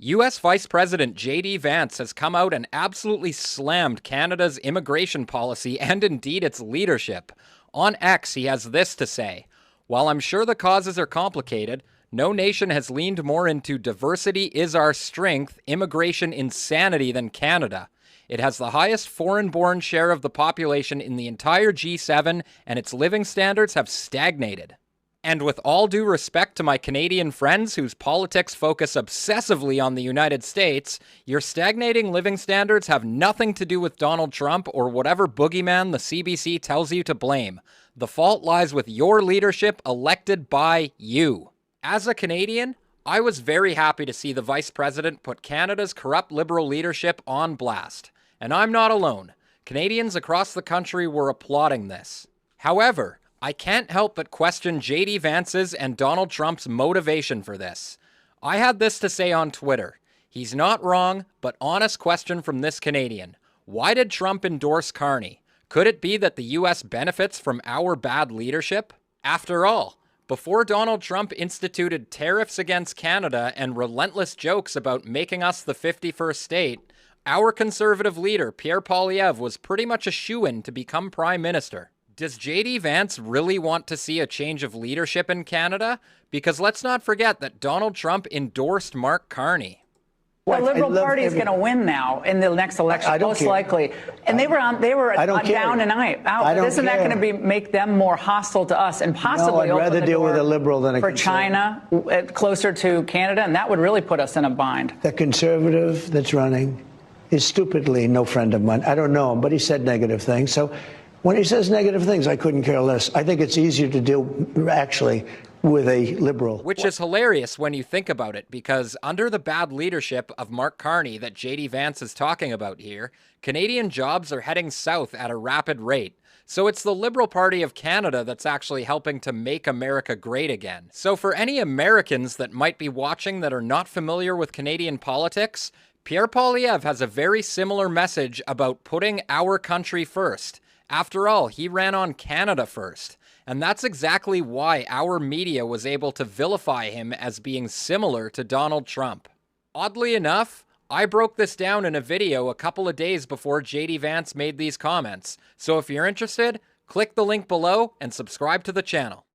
U.S. Vice President J.D. Vance has come out and absolutely slammed Canada's immigration policy and indeed its leadership. On X, he has this to say: "While I'm sure the causes are complicated, no nation has leaned more into diversity is our strength, immigration insanity than Canada. It has the highest foreign-born share of the population in the entire G7, and its living standards have stagnated." And with all due respect to my Canadian friends whose politics focus obsessively on the United States, your stagnating living standards have nothing to do with Donald Trump or whatever boogeyman the CBC tells you to blame. The fault lies with your leadership elected by you. As a Canadian, I was very happy to see the Vice President put Canada's corrupt Liberal leadership on blast. And I'm not alone. Canadians across the country were applauding this. However, I can't help but question J.D. Vance's and Donald Trump's motivation for this. I had this to say on Twitter: "He's not wrong, but honest question from this Canadian. Why did Trump endorse Carney? Could it be that the U.S. benefits from our bad leadership? After all, before Donald Trump instituted tariffs against Canada and relentless jokes about making us the 51st state, our conservative leader, Pierre Poilievre, was pretty much a shoo-in to become Prime Minister. Does J.D. Vance really want to see a change of leadership in Canada? Because let's not forget that Donald Trump endorsed Mark Carney." The Liberal Party is going to win now in the next election, most likely. And they were down and out. Isn't that going to make them more hostile to us and possibly I'd rather deal with a liberal than a for China closer to Canada? And that would really put us in a bind. The conservative that's running is stupidly no friend of mine. I don't know him, but he said negative things. So when he says negative things, I couldn't care less. I think it's easier to deal, actually, with a liberal. Which is hilarious when you think about it, because under the bad leadership of Mark Carney that J.D. Vance is talking about here, Canadian jobs are heading south at a rapid rate. So it's the Liberal Party of Canada that's actually helping to make America great again. So for any Americans that might be watching that are not familiar with Canadian politics, Pierre Poilievre has a very similar message about putting our country first. After all, he ran on Canada first, and that's exactly why our media was able to vilify him as being similar to Donald Trump. Oddly enough, I broke this down in a video a couple of days before J.D. Vance made these comments, so if you're interested, click the link below and subscribe to the channel.